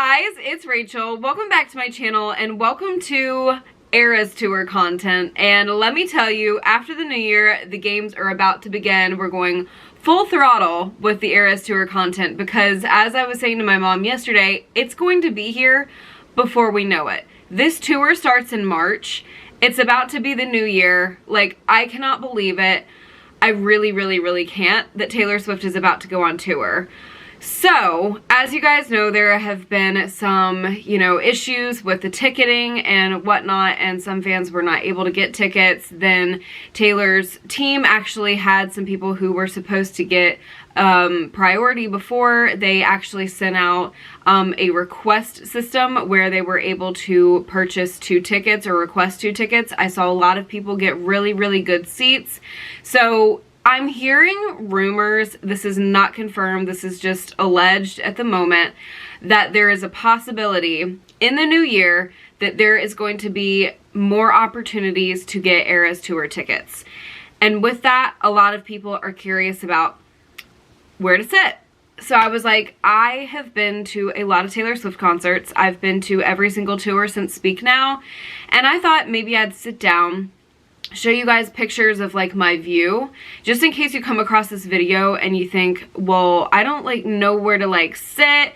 guys, it's Rachel. Welcome back to my channel and welcome to Eras Tour content. And let me tell you, after the new year, the games are about to begin. We're going full throttle with the Eras Tour content because, as I was saying to my mom yesterday, it's going to be here before we know it. This tour starts in March. It's about to be the new year. Like, I cannot believe it. I really can't that Taylor Swift is about to go on tour. So, as you guys know, there have been some, issues with the ticketing and whatnot, and some fans were not able to get tickets. Then Taylor's team actually had some people who were supposed to get priority before. They actually sent out a request system where they were able to purchase 2 tickets or request 2 tickets. I saw a lot of people get really good seats. So I'm hearing rumors, this is not confirmed, this is just alleged at the moment, that there is a possibility in the new year that there is going to be more opportunities to get Eras Tour tickets. And with that, a lot of people are curious about where to sit. So I was like, I have been to a lot of Taylor Swift concerts. I've been to every single tour since Speak Now. And I thought maybe I'd sit down, show you guys pictures of like my view, just in case you come across this video and you think, well, I don't know where to sit.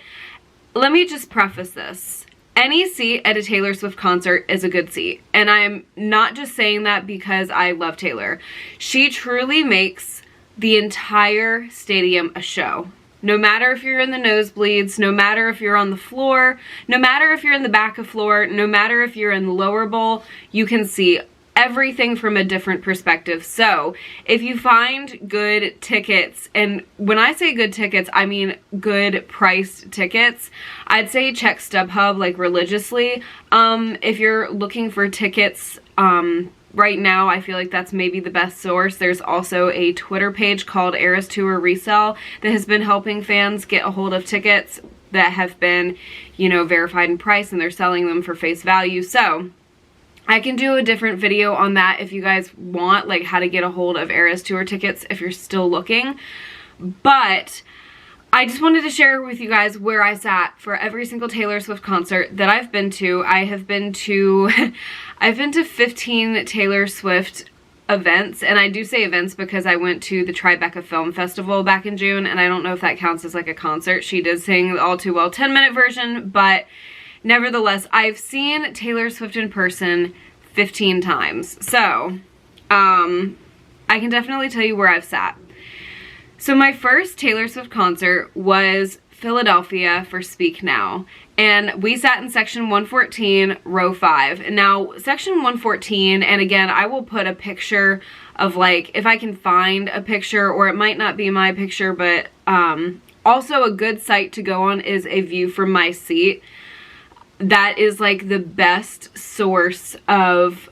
Let me just preface this. Any seat at a Taylor Swift concert is a good seat. And I'm not just saying that because I love Taylor. She truly makes the entire stadium a show. No matter if you're in the nosebleeds, no matter if you're on the floor, no matter if you're in the back of floor, no matter if you're in the lower bowl, you can see everything from a different perspective. So if you find good tickets, and when I say good tickets, I mean good priced tickets, I'd say check StubHub religiously. If you're looking for tickets right now, I feel like that's maybe the best source. There's also a Twitter page called Eras Tour Resell that has been helping fans get a hold of tickets that have been, verified in price, and they're selling them for face value. So I can do a different video on that if you guys want, how to get a hold of Eras Tour tickets if you're still looking. But I just wanted to share with you guys where I sat for every single Taylor Swift concert that I've been to. I've been to 15 Taylor Swift events, and I do say events because I went to the Tribeca Film Festival back in June, and I don't know if that counts as a concert. She did sing the All Too Well 10-minute version, but nevertheless, I've seen Taylor Swift in person 15 times. So, I can definitely tell you where I've sat. So my first Taylor Swift concert was Philadelphia for Speak Now. And we sat in section 114, row 5. And now, section 114, and again, I will put a picture of if I can find a picture, or it might not be my picture, but also a good site to go on is a view from my seat. That is the best source of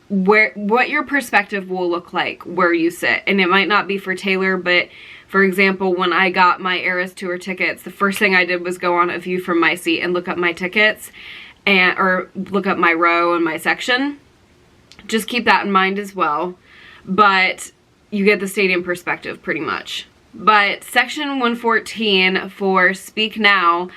what your perspective will look like where you sit. And it might not be for Taylor, but for example, when I got my Eras Tour tickets, the first thing I did was go on a view from my seat and look up my tickets, or look up my row and my section. Just keep that in mind as well. But you get the stadium perspective pretty much. But section 114 for Speak Now,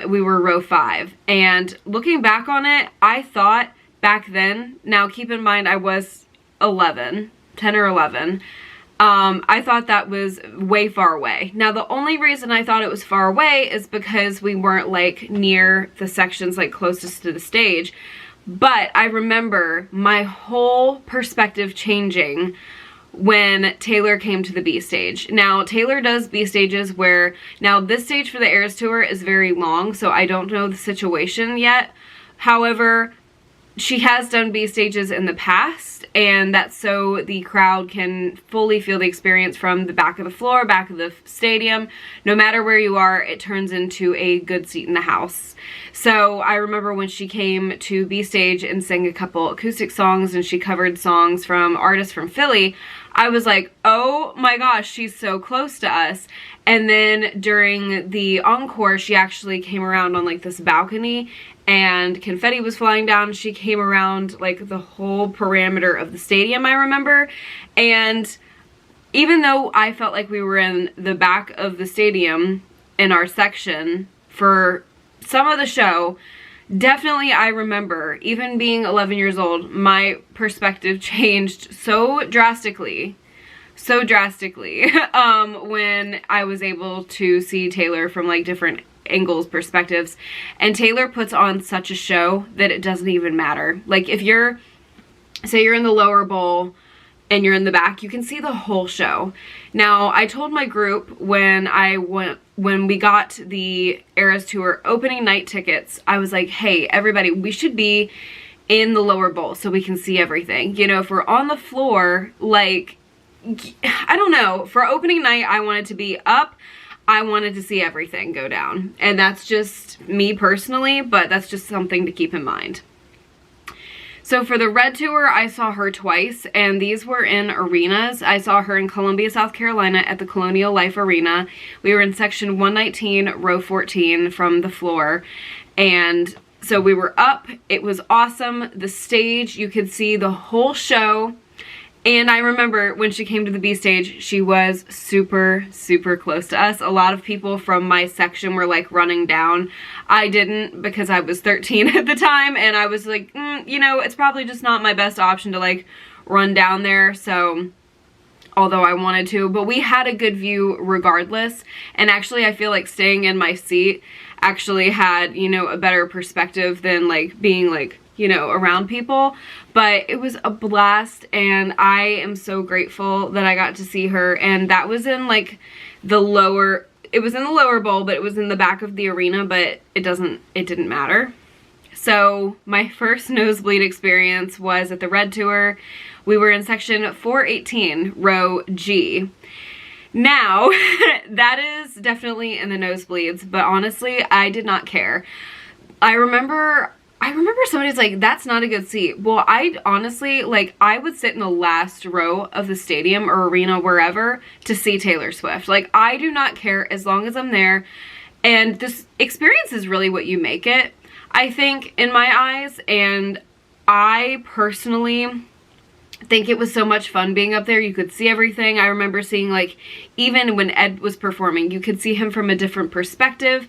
we were row 5, and looking back on it, I thought back then, now keep in mind I was 10 or 11, I thought that was way far away. Now the only reason I thought it was far away is because we weren't near the sections closest to the stage, but I remember my whole perspective changing when Taylor came to the B stage. Now, Taylor does B stages where, now this stage for the Eras Tour is very long, so I don't know the situation yet. However, she has done B stages in the past, and that's so the crowd can fully feel the experience from the back of the floor, back of the stadium. No matter where you are, it turns into a good seat in the house. So I remember when she came to B stage and sang a couple acoustic songs, and she covered songs from artists from Philly, I was like, oh my gosh, she's so close to us. And then during the encore, she actually came around on this balcony, and confetti was flying down. She came around the whole parameter of the stadium, I remember. And even though I felt like we were in the back of the stadium in our section for some of the show, definitely I remember, even being 11 years old, my perspective changed so drastically when I was able to see Taylor from like different angles, perspectives. And Taylor puts on such a show that it doesn't even matter. Like if you're, say you're in the lower bowl and you're in the back, you can see the whole show. Now, I told my group when we got the Eras Tour opening night tickets, I was like, hey, everybody, we should be in the lower bowl so we can see everything. You know, if we're on the floor, like, I don't know, for opening night, I wanted to be up. I wanted to see everything go down. And that's just me personally, but that's just something to keep in mind. So for the Red Tour, I saw her twice, and these were in arenas. I saw her in Columbia, South Carolina at the Colonial Life Arena. We were in section 119, row 14 from the floor. And so we were up. It was awesome. The stage, you could see the whole show. And I remember when she came to the B stage, she was super, super close to us. A lot of people from my section were like running down. I didn't because I was 13 at the time, and I was like, you know, it's probably just not my best option to like run down there. So, although I wanted to, but we had a good view regardless. And actually, I feel like staying in my seat actually had, you know, a better perspective than like being like, you know, around people. But it was a blast, and I am so grateful that I got to see her. And that was in like the lower, it was in the lower bowl, but it was in the back of the arena, but it didn't matter. So my first nosebleed experience was at the Red Tour. We were in section 418, row G. Now, that is definitely in the nosebleeds, but honestly, I did not care. I remember somebody's like, that's not a good seat. Well, I honestly, like, I would sit in the last row of the stadium or arena, wherever, to see Taylor Swift. Like, I do not care as long as I'm there. And this experience is really what you make it, I think, in my eyes. And I personally think it was so much fun being up there. You could see everything. I remember seeing, like, even when Ed was performing, you could see him from a different perspective.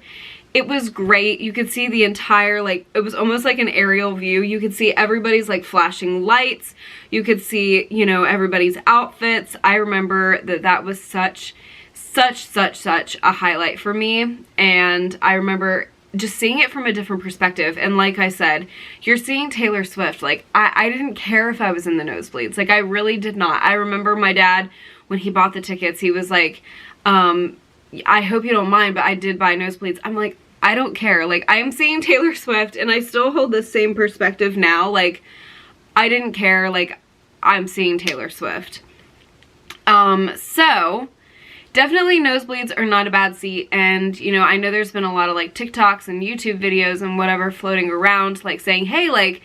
It was great. You could see the entire, like, it was almost like an aerial view. You could see everybody's, like, flashing lights. You could see, you know, everybody's outfits. I remember that was such a highlight for me. And I remember just seeing it from a different perspective. And like I said, you're seeing Taylor Swift. Like, I didn't care if I was in the nosebleeds. Like, I really did not. I remember my dad, when he bought the tickets, he was like, I hope you don't mind, but I did buy nosebleeds. I'm like, I don't care. Like, I am seeing Taylor Swift, and I still hold the same perspective now. Like, I didn't care. Like, I'm seeing Taylor Swift. So definitely nosebleeds are not a bad seat. And, you know, I know there's been a lot of like TikToks and YouTube videos and whatever floating around, like saying, hey, like,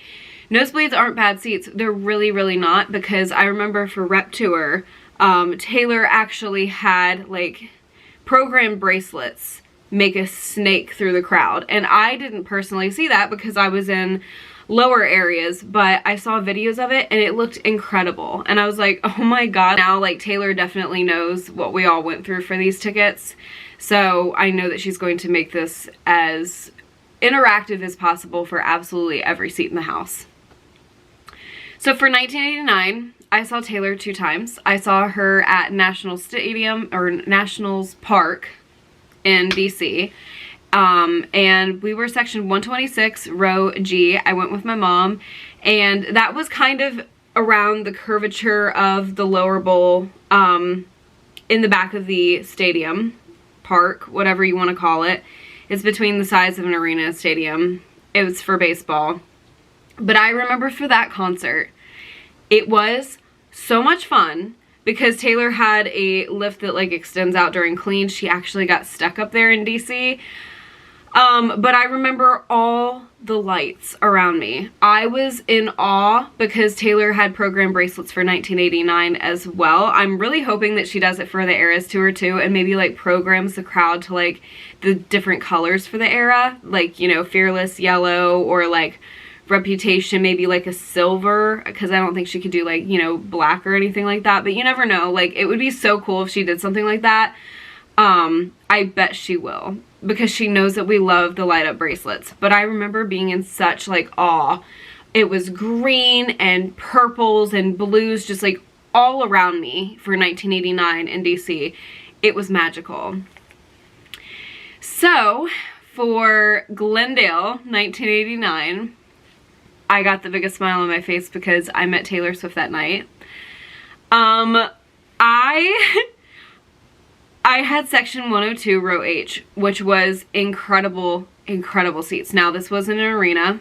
nosebleeds aren't bad seats. They're really, really not, because I remember for Rep Tour, Taylor actually had like programmed bracelets make a snake through the crowd. And I didn't personally see that because I was in lower areas, but I saw videos of it and it looked incredible. And I was like, oh my God. Now, like, Taylor definitely knows what we all went through for these tickets. So I know that she's going to make this as interactive as possible for absolutely every seat in the house. So for 1989, I saw Taylor 2 times. I saw her at National Stadium, or Nationals Park in DC. And we were section 126, row G. I went with my mom, and that was kind of around the curvature of the lower bowl, in the back of the stadium, park, whatever you want to call it. It's between the size of an arena stadium. It was for baseball. But I remember for that concert, it was so much fun, because Taylor had a lift that like extends out during clean. She actually got stuck up there in DC. But I remember all the lights around me. I was in awe because Taylor had program bracelets for 1989 as well. I'm really hoping that she does it for the Eras Tour too, and maybe like programs the crowd to like the different colors for the era. Like, you know, Fearless yellow, or like Reputation maybe like a silver, because I don't think she could do like, you know, black or anything like that. But you never know. Like, it would be so cool if she did something like that. I bet she will. because she knows that we love the light up bracelets. But I remember being in such like awe. It was green and purples and blues just like all around me for 1989 in DC. It was magical. So for Glendale 1989, I got the biggest smile on my face because I met Taylor Swift that night. I had section 102 row H, which was incredible, incredible seats. Now this was in an arena,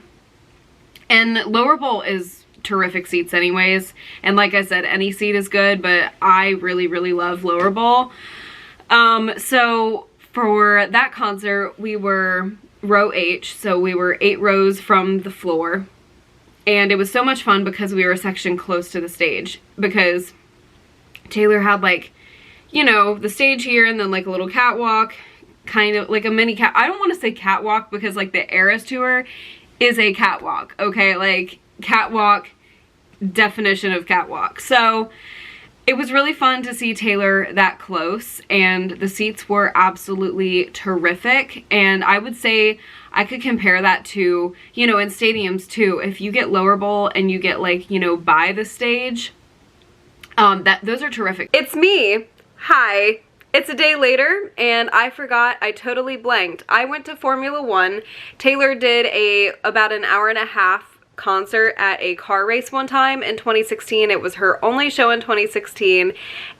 and lower bowl is terrific seats anyways. And like I said, any seat is good, but I really, really love lower bowl. So for that concert, we were row H, so we were 8 rows from the floor. And it was so much fun because we were a section close to the stage, because Taylor had like, you know, the stage here and then like a little catwalk, kind of like a mini cat. I don't want to say catwalk because like the Eras Tour is a catwalk, okay? Like catwalk, definition of catwalk. So it was really fun to see Taylor that close, and the seats were absolutely terrific. And I would say I could compare that to, you know, in stadiums too. If you get lower bowl and you get like, you know, by the stage, those are terrific. It's me. Hi. It's a day later, and I forgot, I totally blanked. I went to Formula One. Taylor did about an hour and a half concert at a car race one time in 2016. It was her only show in 2016,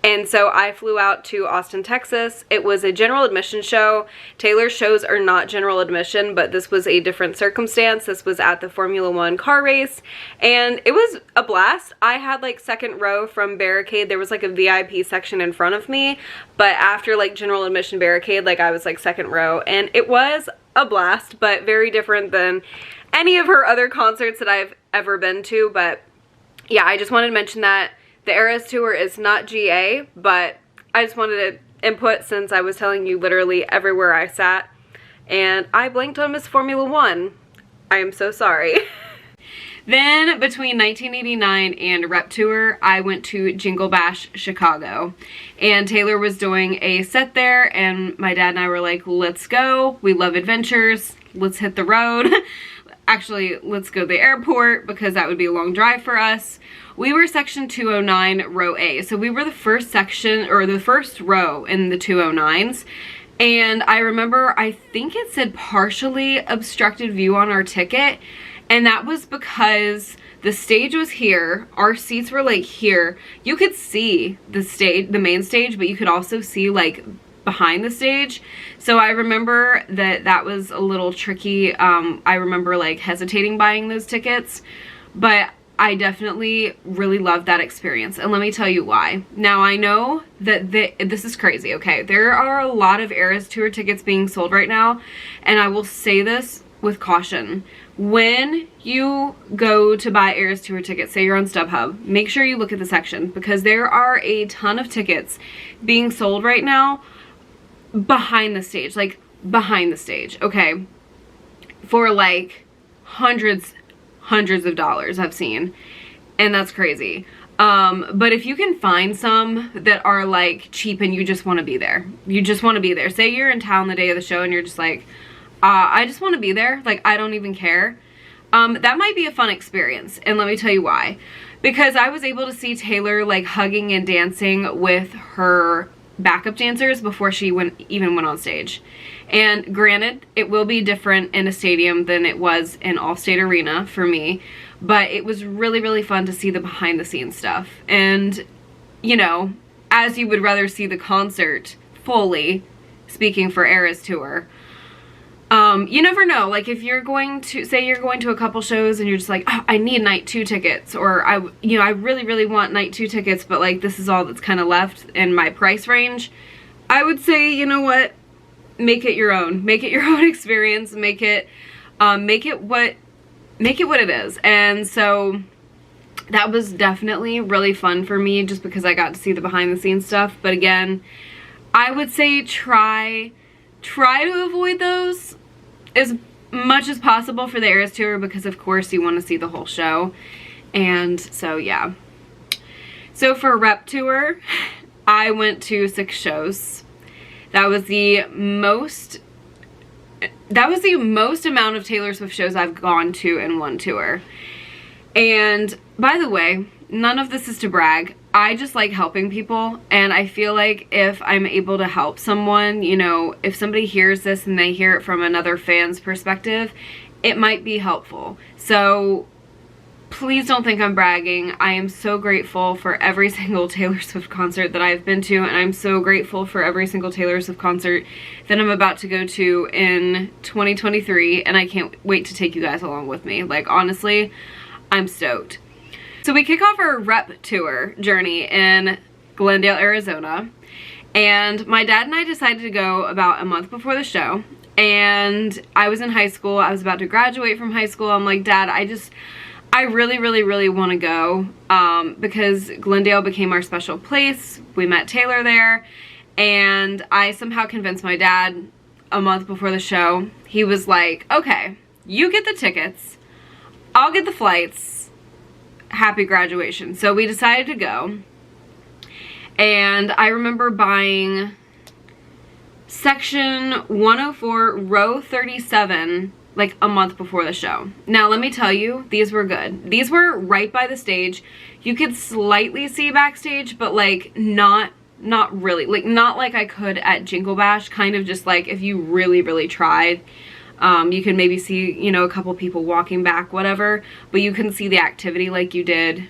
and so I flew out to Austin, Texas. It was a general admission show. Taylor's shows are not general admission, but this was a different circumstance. This was at the Formula One car race, and it was a blast. I had like second row from barricade. There was like a VIP section in front of me, but after like general admission barricade, like I was like second row, and it was a blast, but very different than any of her other concerts that I've ever been to. But yeah, I just wanted to mention that the Eras Tour is not GA, but I just wanted to input since I was telling you literally everywhere I sat, and I blanked on Miss Formula One. I am so sorry. Then between 1989 and Rep Tour, I went to Jingle Bash Chicago, and Taylor was doing a set there, and my dad and I were like, let's go. We love adventures. Let's hit the road. Actually, let's go to the airport because that would be a long drive for us. We were section 209 row A. So we were the first section, or the first row in the 209s. And I remember, I think it said partially obstructed view on our ticket. And that was because the stage was here. Our seats were like here. You could see the stage, the main stage, but you could also see like behind the stage. So I remember that was a little tricky. I remember like hesitating buying those tickets, but I definitely really loved that experience. And let me tell you why. Now I know that this is crazy, okay? There are a lot of Eras Tour tickets being sold right now, and I will say this with caution. When you go to buy Eras Tour tickets, say you're on StubHub, make sure you look at the section, because there are a ton of tickets being sold right now behind the stage, like behind the stage, okay, for like hundreds of dollars I've seen, and that's crazy. But if you can find some that are like cheap and you just want to be there, say you're in town the day of the show and you're just like, I just want to be there, like I don't even care, that might be a fun experience. And let me tell you why. Because I was able to see Taylor like hugging and dancing with her backup dancers before she even went on stage. And granted, it will be different in a stadium than it was in Allstate Arena for me, but it was really, really fun to see the behind the scenes stuff. And, you know, as you would rather see the concert fully, speaking for Eras Tour, you never know, like if you're going to, say you're going to a couple shows and you're just like, oh, I need night 2 tickets, or I really, really want night 2 tickets, but like this is all that's kind of left in my price range, I would say, you know what, make it your own. Make it your own experience. Make it what it is. And so that was definitely really fun for me, just because I got to see the behind the scenes stuff. But again, I would say try to avoid those as much as possible for the Eras Tour, because of course you want to see the whole show. And so yeah. So for Rep Tour, I went to 6 shows. That was the most that was the most amount of Taylor Swift shows I've gone to in one tour. And by the way, none of this is to brag. I just like helping people, and I feel like if I'm able to help someone, you know, if somebody hears this and they hear it from another fan's perspective, it might be helpful. So please don't think I'm bragging. I am so grateful for every single Taylor Swift concert that I've been to, and I'm so grateful for every single Taylor Swift concert that I'm about to go to in 2023, and I can't wait to take you guys along with me. Like, honestly, I'm stoked. So we kick off our rep tour journey in Glendale, Arizona, and my dad and I decided to go about a month before the show, and I was in high school. I was about to graduate from high school. I'm like, Dad, I really want to go because Glendale became our special place. We met Taylor there, and I somehow convinced my dad a month before the show. He was like, okay, you get the tickets, I'll get the flights, happy graduation. So we decided to go, and I remember buying section 104, row 37, like a month before the show. Now let me tell you, these were good. These were right by the stage. You could slightly see backstage, but like not really, like not like I could at Jingle Bash, kind of just like if you really tried. You can maybe see, you know, a couple people walking back, whatever, but you couldn't see the activity like you did,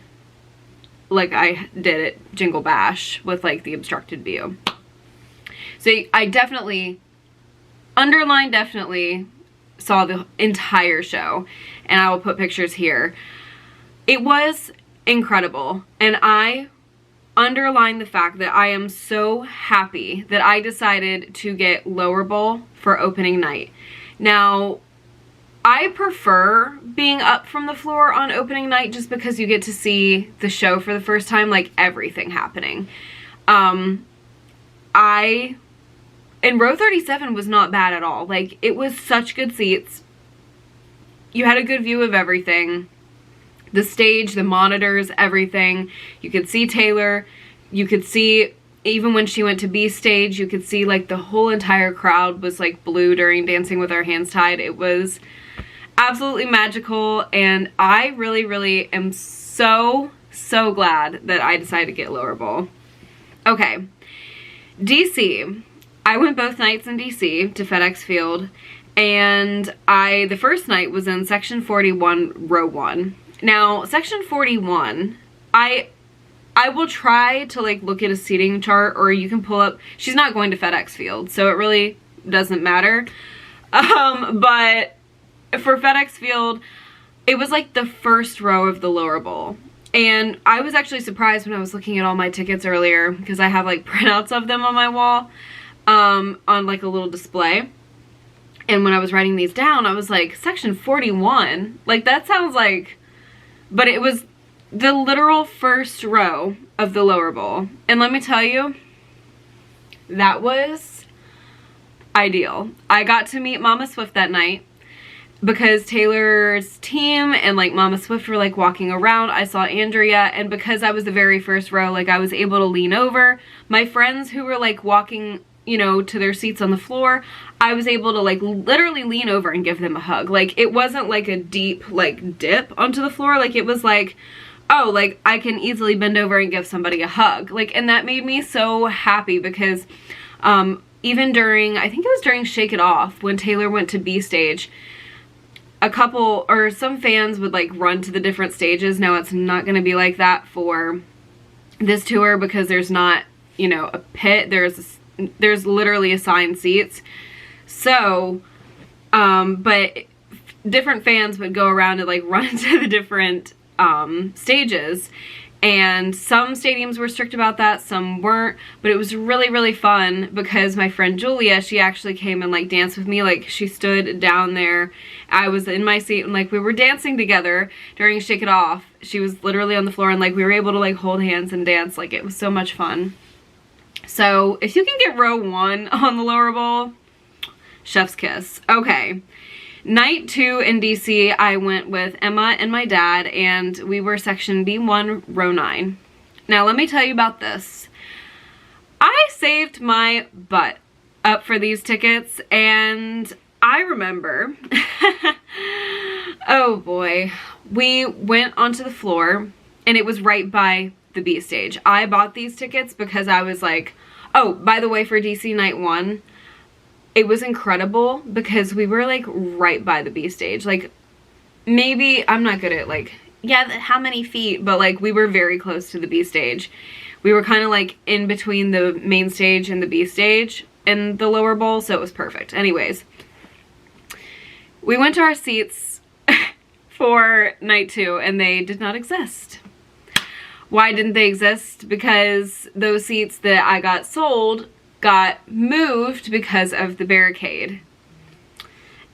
like I did at Jingle Bash with like the obstructed view. So I definitely, underline definitely, saw the entire show, and I will put pictures here. It was incredible, and I underline the fact that I am so happy that I decided to get lower bowl for opening night. Now, I prefer being up from the floor on opening night just because you get to see the show for the first time, like everything happening. And row 37 was not bad at all. Like, it was such good seats. You had a good view of everything. The stage, the monitors, everything. You could see Taylor. You could see, even when she went to B stage, you could see like the whole entire crowd was like blue during Dancing with Our Hands Tied. It was absolutely magical, and I really am so glad that I decided to get lower bowl. Okay, DC. I went both nights in DC to FedEx Field, and the first night was in section 41, row 1. Now, section 41, I will try to like look at a seating chart, or you can pull up, she's not going to FedEx Field, so it really doesn't matter. But for FedEx Field, it was like the first row of the lower bowl. And I was actually surprised when I was looking at all my tickets earlier, because I have like printouts of them on my wall, on like a little display. And when I was writing these down, I was like, section 41, like that sounds like, but it was the literal first row of the lower bowl. And let me tell you, that was ideal. I got to meet Mama Swift that night because Taylor's team and like Mama Swift were like walking around. I saw Andrea, and because I was the very first row, like I was able to lean over. My friends who were like walking, you know, to their seats on the floor, I was able to like literally lean over and give them a hug. Like it wasn't like a deep like dip onto the floor. Like it was like, oh, like I can easily bend over and give somebody a hug. Like, and that made me so happy because even during, I think it was during Shake It Off, when Taylor went to B stage, a couple or some fans would like run to the different stages. Now it's not going to be like that for this tour because there's not, you know, a pit. There's literally assigned seats. So, but different fans would go around and like run to the different stages, and some stadiums were strict about that, some weren't, but it was really fun because my friend Julia, she actually came and like danced with me. Like she stood down there, I was in my seat, and like we were dancing together during Shake It Off. She was literally on the floor, and like we were able to like hold hands and dance. Like it was so much fun. So if you can get row 1 on the lower bowl, chef's kiss. Okay. Night 2 in DC, I went with Emma and my dad, and we were section B1, row 9. Now, let me tell you about this. I saved my butt up for these tickets, and I remember, oh boy, we went onto the floor and it was right by the B stage. I bought these tickets because I was like, oh, by the way, for DC Night 1, it was incredible because we were like right by the B stage. Like maybe, I'm not good at like, yeah, how many feet, but like we were very close to the B stage. We were kind of like in between the main stage and the B stage in the lower bowl, so it was perfect. Anyways, we went to our seats for night 2 and they did not exist. Why didn't they exist? Because those seats that I got sold got moved because of the barricade.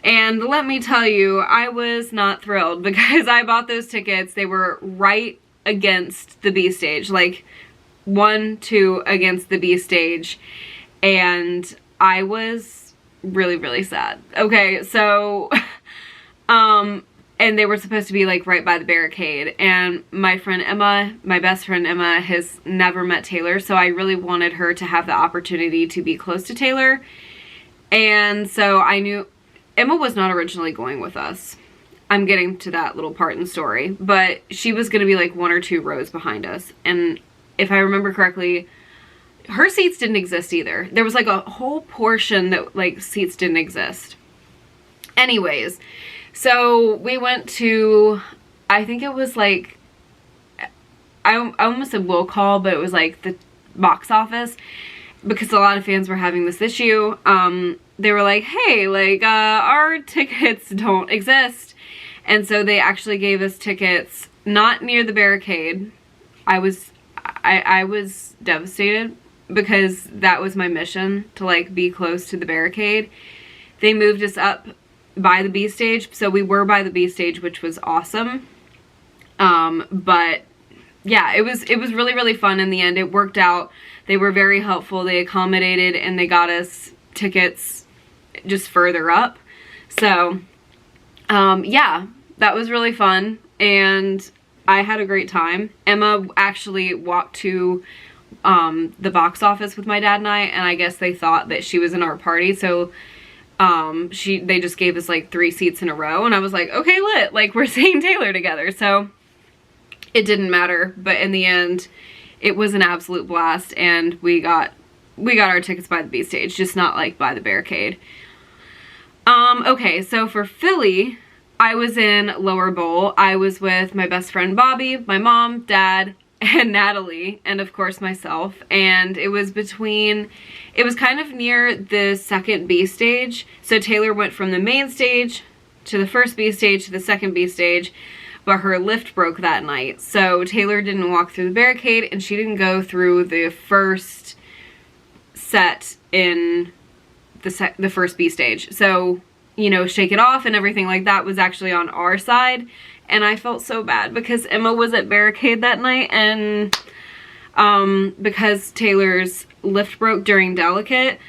And let me tell you, I was not thrilled because I bought those tickets. They were right against the B stage, like 1, 2 against the B stage. And I was really, really sad. Okay, so, and they were supposed to be like right by the barricade, and my friend Emma, my best friend Emma, has never met Taylor, so I really wanted her to have the opportunity to be close to Taylor. And so I knew Emma was not originally going with us. I'm getting to that little part in the story, but she was going to be like 1 or 2 rows behind us, and if I remember correctly, her seats didn't exist either. There was like a whole portion that like seats didn't exist. Anyways, so we went to, I think it was like, I almost said will call, but it was like the box office, because a lot of fans were having this issue. They were like, hey, like, our tickets don't exist. And so they actually gave us tickets not near the barricade. I was devastated because that was my mission, to like be close to the barricade. They moved us up by the B stage, so we were by the B stage, which was awesome. But yeah, it was really, really fun in the end. It worked out. They were very helpful. They accommodated and they got us tickets just further up. So yeah, that was really fun and I had a great time. Emma actually walked to the box office with my dad and I guess they thought that she was in our party, so they just gave us like 3 seats in a row, and I was like, okay, lit, like we're seeing Taylor together. So it didn't matter, but in the end it was an absolute blast, and we got our tickets by the B stage, just not like by the barricade. Okay, so for Philly, I was in lower bowl. I was with my best friend Bobby, my mom, dad, and Natalie, and of course myself. And it was kind of near the second B stage. So Taylor went from the main stage to the first B stage to the second B stage, but her lift broke that night. So Taylor didn't walk through the barricade and she didn't go through the first set in the first B stage. So, you know, Shake It Off and everything like that was actually on our side. And I felt so bad because Emma was at barricade that night, and because Taylor's lift broke during Delicate,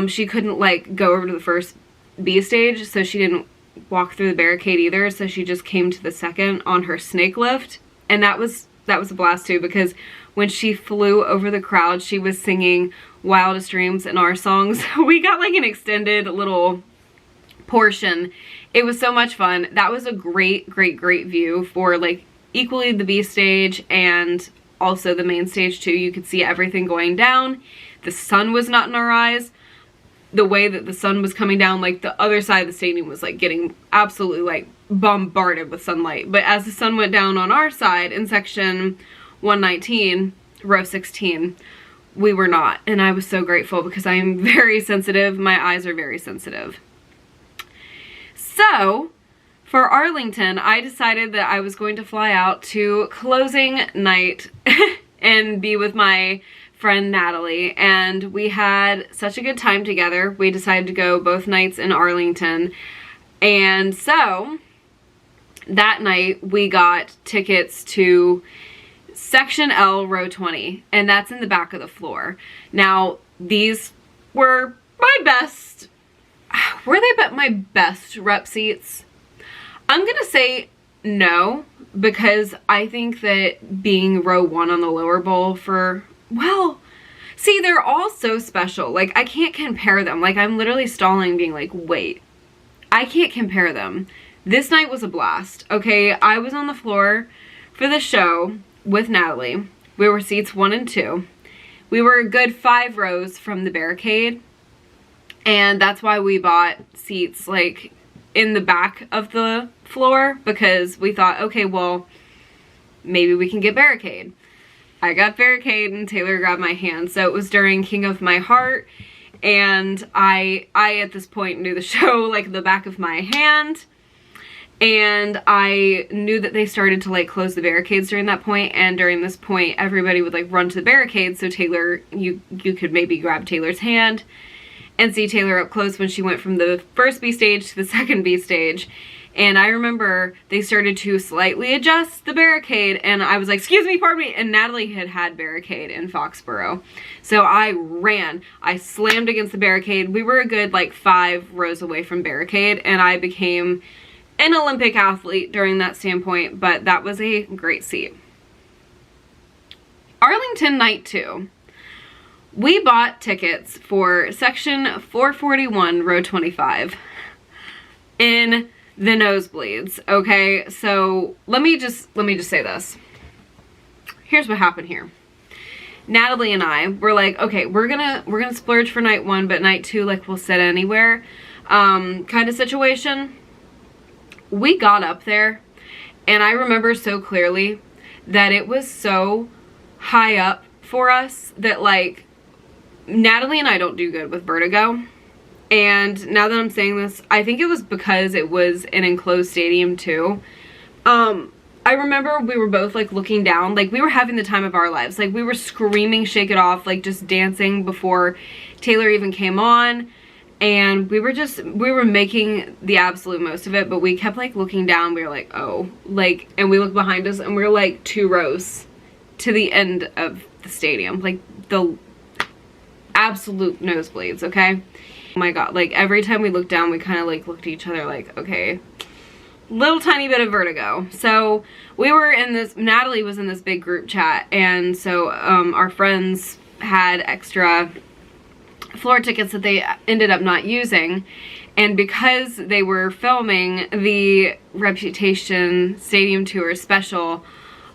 she couldn't like go over to the first B stage, so she didn't walk through the barricade either, so she just came to the second on her snake lift. And that was a blast too, because when she flew over the crowd, she was singing Wildest Dreams and our songs. We got like an extended little portion. It was so much fun. That was a great view for like equally the B stage and also the main stage too. You could see everything going down. The sun was not in our eyes. The way that the sun was coming down, like the other side of the stadium was like getting absolutely like bombarded with sunlight. But as the sun went down on our side in section 119, row 16, we were not. And I was so grateful because I am very sensitive. My eyes are very sensitive. So for Arlington, I decided that I was going to fly out to closing night and be with my friend Natalie, and we had such a good time together. We decided to go both nights in Arlington, and so that night we got tickets to section L, row 20, and that's in the back of the floor. Now these were my best, my best rep seats? I'm gonna say no, because I think that being row 1 on the lower bowl well, see, they're all so special. Like, I can't compare them. Like, I'm literally stalling being like, wait, I can't compare them. This night was a blast. Okay, I was on the floor for the show with Natalie. We were seats 1 and 2. We were a good 5 rows from the barricade, and that's why we bought seats like in the back of the floor, because we thought, okay, well, maybe we can get barricade. I got barricade and Taylor grabbed my hand. So it was during King of My Heart, and I at this point knew the show like the back of my hand, and I knew that they started to like close the barricades during that point, and during this point everybody would like run to the barricades, so Taylor, you could maybe grab Taylor's hand and see Taylor up close when she went from the first B stage to the second B stage. And I remember they started to slightly adjust the barricade, and I was like, excuse me, pardon me, and Natalie had barricade in Foxborough. So I ran, I slammed against the barricade. We were a good like 5 rows away from barricade, and I became an Olympic athlete during that standpoint, but that was a great seat. Arlington night 2. We bought tickets for section 441, row 25 in the nosebleeds. Okay, so let me just say this. Here's what happened here. Natalie and I were like, okay, we're gonna splurge for night 1, but night 2, like, we'll sit anywhere, kind of situation. We got up there, and I remember so clearly that it was so high up for us that, like, Natalie and I don't do good with vertigo. And now that I'm saying this, I think it was because it was an enclosed stadium too. I remember we were both like looking down, like we were having the time of our lives. Like we were screaming Shake It Off, like just dancing before Taylor even came on. And we were making the absolute most of it, but we kept like looking down. We were like, oh, like, and we looked behind us and we were like 2 rows to the end of the stadium, like the absolute nosebleeds, okay? Oh my god, like every time we looked down, we kind of like looked at each other like, okay, little tiny bit of vertigo. So we were in this, Natalie was in this big group chat, and so our friends had extra floor tickets that they ended up not using, and because they were filming the Reputation Stadium Tour special,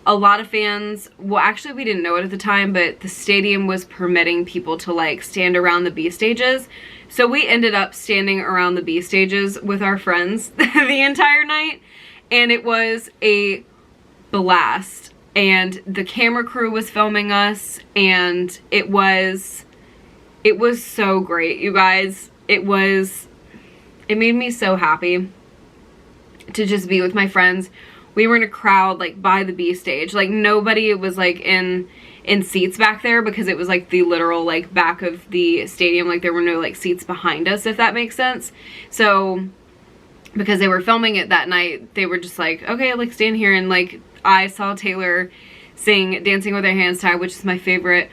a lot of fans, well actually we didn't know it at the time, but the stadium was permitting people to like stand around the B stages. So we ended up standing around the B stages with our friends the entire night, and it was a blast. And the camera crew was filming us, and it was so great, you guys. It made me so happy to just be with my friends. We were in a crowd like by the B stage. Like nobody was like in seats back there, because it was like the literal like back of the stadium. Like there were no like seats behind us, if that makes sense. So because they were filming it that night, they were just like, okay, like stand here. And like I saw Taylor sing Dancing with Her Hands Tied, which is my favorite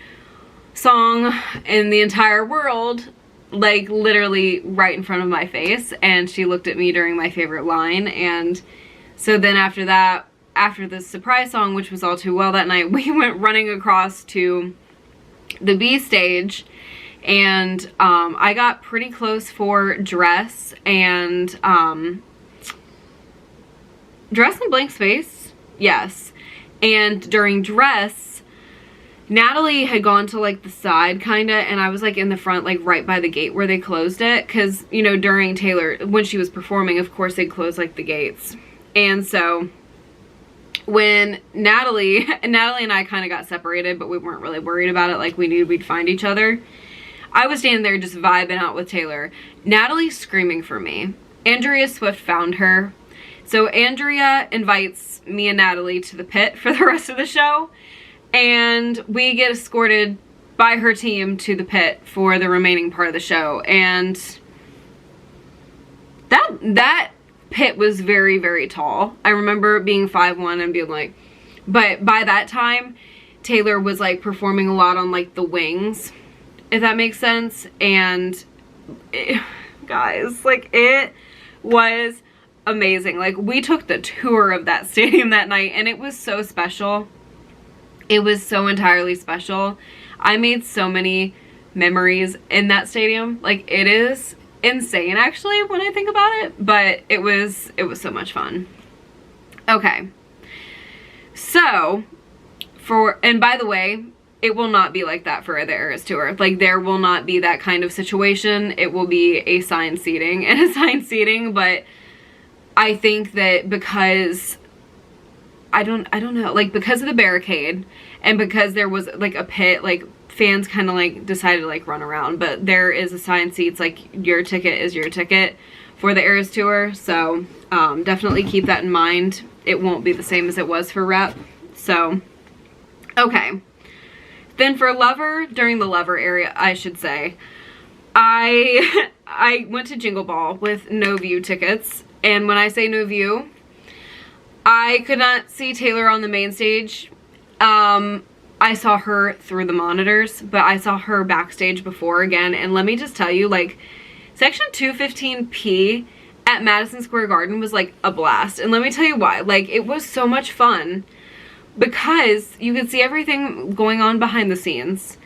song in the entire world, like literally right in front of my face. And she looked at me during my favorite line. And so then after that, after the surprise song, which was All Too Well that night, we went running across to the B stage, and I got pretty close for Dress and Dress and Blank Space, yes. And during Dress, Natalie had gone to like the side kinda, and I was like in the front, like right by the gate where they closed it, because you know during Taylor, when she was performing, of course they closed like the gates. And so when Natalie and I kind of got separated, but we weren't really worried about it, like we knew we'd find each other, I was standing there just vibing out with Taylor. Natalie screaming for me. Andrea Swift found her. So Andrea invites me and Natalie to the pit for the rest of the show, and we get escorted by her team to the pit for the remaining part of the show. And that pit was very, very tall. I remember being 5'1" and being like, but by that time Taylor was like performing a lot on like the wings, if that makes sense. And guys, like it was amazing. Like we took the tour of that stadium that night, and it was so special. It was so entirely special. I made so many memories in that stadium. Like it is insane actually when I think about it, but it was so much fun. Okay, so and by the way, it will not be like that for the Eras Tour. Like, there will not be that kind of situation. It will be a assigned seating, but I think that because I don't know, like, because of the barricade and because there was like a pit, like, fans kind of like decided to like run around, but there is assigned seats. Like, your ticket is your ticket for the Eras Tour, so definitely keep that in mind. It won't be the same as it was for Rep. So okay, then for Lover, during the Lover area, I should say, I went to Jingle Ball with no view tickets, and when I say no view, I could not see Taylor on the main stage. I saw her through the monitors, but I saw her backstage before again, and let me just tell you, like, section 215P at Madison Square Garden was like a blast, and let me tell you why. Like, it was so much fun because you could see everything going on behind the scenes,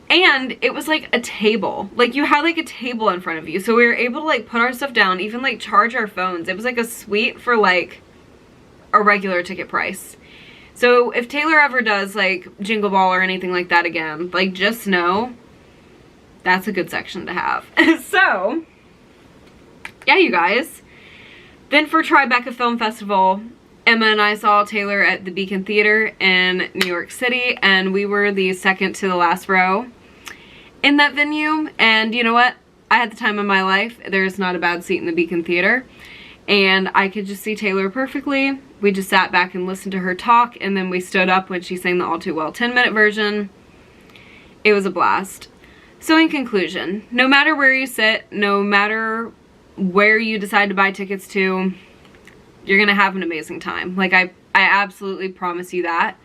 and it was like a table. Like, you had like a table in front of you, so we were able to like put our stuff down, even like charge our phones. It was like a suite for like a regular ticket price. So if Taylor ever does like Jingle Ball or anything like that again, like, just know that's a good section to have. So yeah, you guys. Then for Tribeca Film Festival, Emma and I saw Taylor at the Beacon Theater in New York City, and we were the second to the last row in that venue. And you know what? I had the time of my life. There's not a bad seat in the Beacon Theater, and I could just see Taylor perfectly. We just sat back and listened to her talk, and then we stood up when she sang the All Too Well 10-minute version. It was a blast. So in conclusion, no matter where you sit, no matter where you decide to buy tickets to, you're gonna have an amazing time. Like, I absolutely promise you that.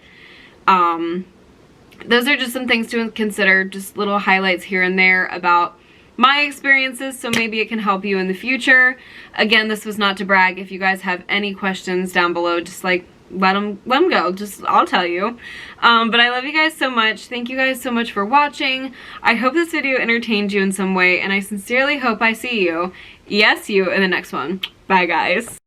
Those are just some things to consider, just little highlights here and there about my experiences, so maybe it can help you in the future. Again, this was not to brag. If you guys have any questions down below, just like let them go. Just, I'll tell you. But I love you guys so much. Thank you guys so much for watching. I hope this video entertained you in some way, and I sincerely hope I see you, yes, you, in the next one. Bye, guys.